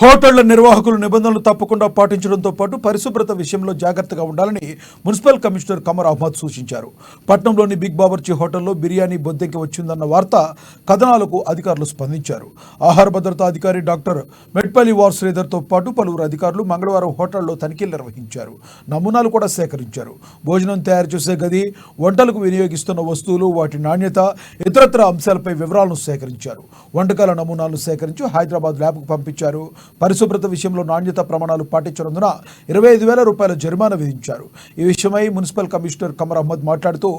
హోటళ్ల నిర్వాహకులు నిబంధనలు తప్పకుండా పాటించడంతో పాటు పరిశుభ్రత విషయంలో జాగ్రత్తగా ఉండాలని మున్సిపల్ కమిషనర్ కమర్ అహ్మద్ సూచించారు. పట్నంలోని బిగ్ బావర్చి హోటల్లో బిర్యానీ బొద్దెంకి వచ్చిందన్న వార్త కథనాలకు అధికారులు స్పందించారు. ఆహార భద్రతా అధికారి డాక్టర్ మెట్పల్లి వార్ శ్రీధర్తో పాటు పలువురు అధికారులు మంగళవారం హోటల్లో తనిఖీలు నిర్వహించారు. నమూనాలు కూడా సేకరించారు. భోజనం తయారు చేసే గది, వంటలకు వినియోగిస్తున్న వస్తువులు, వాటి నాణ్యత, ఇతరత్ర అంశాలపై వివరాలను సేకరించారు. వంటకాల నమూనాలను సేకరించి హైదరాబాద్ ల్యాబ్కు పంపించారు. పరిశుభ్రత విషయంలో నాణ్యత ప్రమాణాలు పాటించనందున 25,000 రూపాయల జరిమానా విధించారు. ఈ విషయమై మున్సిపల్ కమిషనర్ కమర్ అహ్మద్ మాట్లాడుతూ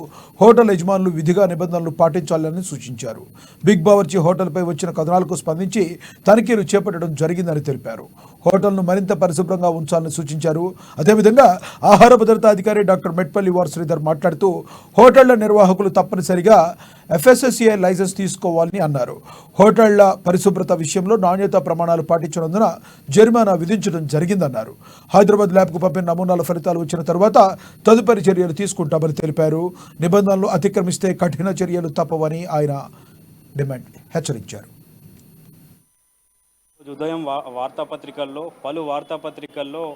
హోటల్ యజమానులు విధిగా నిబంధనలు పాటించాలని సూచించారు. బిగ్ బావర్చి హోటల్పై వచ్చిన కథనాలకు స్పందించి తనిఖీలు చేపట్టడం జరిగిందని తెలిపారు. హోటల్ను మరింత పరిశుభ్రంగా ఉంచాలని సూచించారు. అదేవిధంగా ఆహార భద్రతా అధికారి డాక్టర్ మెట్పల్లి వార్ శ్రీధర్ మాట్లాడుతూ హోటళ్ల నిర్వాహకులు తప్పనిసరిగా FSSAI లైసెన్స్ తీసుకోవాలని అన్నారు. హోటళ్ల పరిశుభ్రత విషయంలో నాణ్యత ప్రమాణాలు పాటించనందున జరిమానా విధించడం జరిగిందన్నారు. హైదరాబాద్ ల్యాబ్కు పంపిన నమూనాల ఫలితాలు వచ్చిన తర్వాత తదుపరి చర్యలు తీసుకుంటామని తెలిపారు. నిబంధనలు అతిక్రమిస్తే కఠిన చర్యలు తప్పవని ఆయన హెచ్చరించారు. ఉదయం పలు వార్తాపత్రికల్లో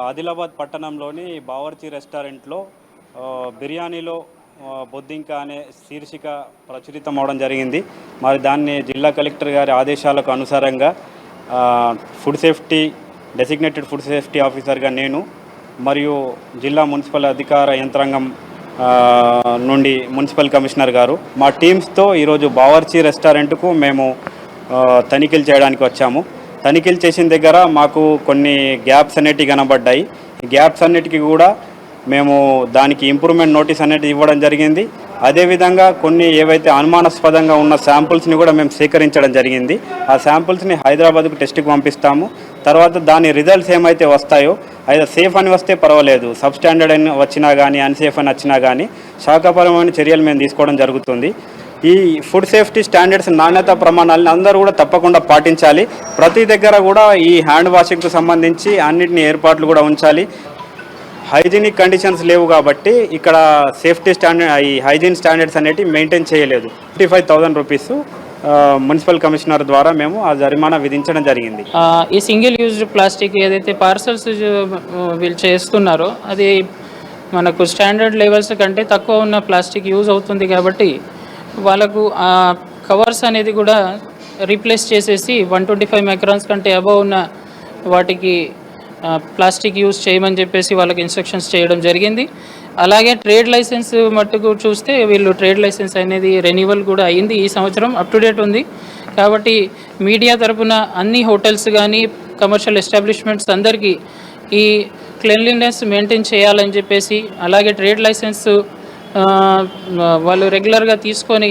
ఆదిలాబాద్ పట్టణంలోని బావర్చి రెస్టారెంట్లో బిర్యానీలో బొద్దింక అనే శీర్షిక ప్రచురితం అవడం జరిగింది. మరి దాన్ని జిల్లా కలెక్టర్ గారి ఆదేశాలకు అనుసారంగా డెసిగ్నేటెడ్ ఫుడ్ సేఫ్టీ ఆఫీసర్గా నేను మరియు జిల్లా మున్సిపల్ అధికార యంత్రాంగం నుండి మున్సిపల్ కమిషనర్ గారు మా టీమ్స్తో ఈరోజు బావర్చి రెస్టారెంట్కు మేము తనిఖీలు చేయడానికి వచ్చాము. తనిఖీలు చేసిన దగ్గర మాకు కొన్ని గ్యాప్స్ అనేటివి కనబడ్డాయి. ఈ గ్యాప్స్ అన్నిటికీ కూడా మేము దానికి ఇంప్రూవ్మెంట్ నోటీస్ అనేది ఇవ్వడం జరిగింది. అదేవిధంగా కొన్ని ఏవైతే అనుమానాస్పదంగా ఉన్న శాంపుల్స్ని కూడా మేము సేకరించడం జరిగింది. ఆ శాంపుల్స్ని హైదరాబాద్కు టెస్ట్కి పంపిస్తాము. తర్వాత దాని రిజల్ట్స్ ఏమైతే వస్తాయో అయితే సేఫ్ అని వస్తే పర్వాలేదు, సబ్ స్టాండర్డ్ అని వచ్చినా కానీ అన్సేఫ్ అని వచ్చినా కానీ శాఖాపరమైన చర్యలు మేము తీసుకోవడం జరుగుతుంది. ఈ ఫుడ్ సేఫ్టీ స్టాండర్డ్స్ నాణ్యత ప్రమాణాలను అందరూ కూడా తప్పకుండా పాటించాలి. ప్రతి దగ్గర కూడా ఈ హ్యాండ్ వాషింగ్కు సంబంధించి అన్నిటిని ఏర్పాట్లు కూడా ఉంచాలి. హైజీనిక్ కండిషన్స్ లేవు కాబట్టి ఇక్కడ సేఫ్టీ స్టాండర్డ్ ఈ హైజీన్ స్టాండర్డ్స్ అనేటివి మెయింటైన్ చేయలేదు. 55,000 రూపీస్ మున్సిపల్ కమిషనర్ ద్వారా మేము ఆ జరిమానా విధించడం జరిగింది. ఈ సింగిల్ యూజ్డ్ ప్లాస్టిక్ ఏదైతే పార్సల్స్ వీళ్ళు చేస్తున్నారో అది మనకు స్టాండర్డ్ లెవెల్స్ కంటే తక్కువ ఉన్న ప్లాస్టిక్ యూజ్ అవుతుంది కాబట్టి వాళ్ళకు ఆ కవర్స్ అనేది కూడా రీప్లేస్ చేసేసి 125 మైక్రాన్స్ కంటే అబవ్ ఉన్న వాటికి ప్లాస్టిక్ యూజ్ చేయమని చెప్పేసి వాళ్ళకి ఇన్స్ట్రక్షన్స్ చేయడం జరిగింది. అలాగే ట్రేడ్ లైసెన్స్ మట్టుకు చూస్తే వీళ్ళు ట్రేడ్ లైసెన్స్ అనేది రెన్యువల్ కూడా అయ్యింది. ఈ సంవత్సరం అప్ టు డేట్ ఉంది. కాబట్టి మీడియా తరపున అన్ని హోటల్స్ కానీ కమర్షియల్ ఎస్టాబ్లిష్మెంట్స్ అందరికీ ఈ క్లెన్లీనెస్ మెయింటైన్ చేయాలని చెప్పేసి, అలాగే ట్రేడ్ లైసెన్స్ వాళ్ళు రెగ్యులర్గా తీసుకొని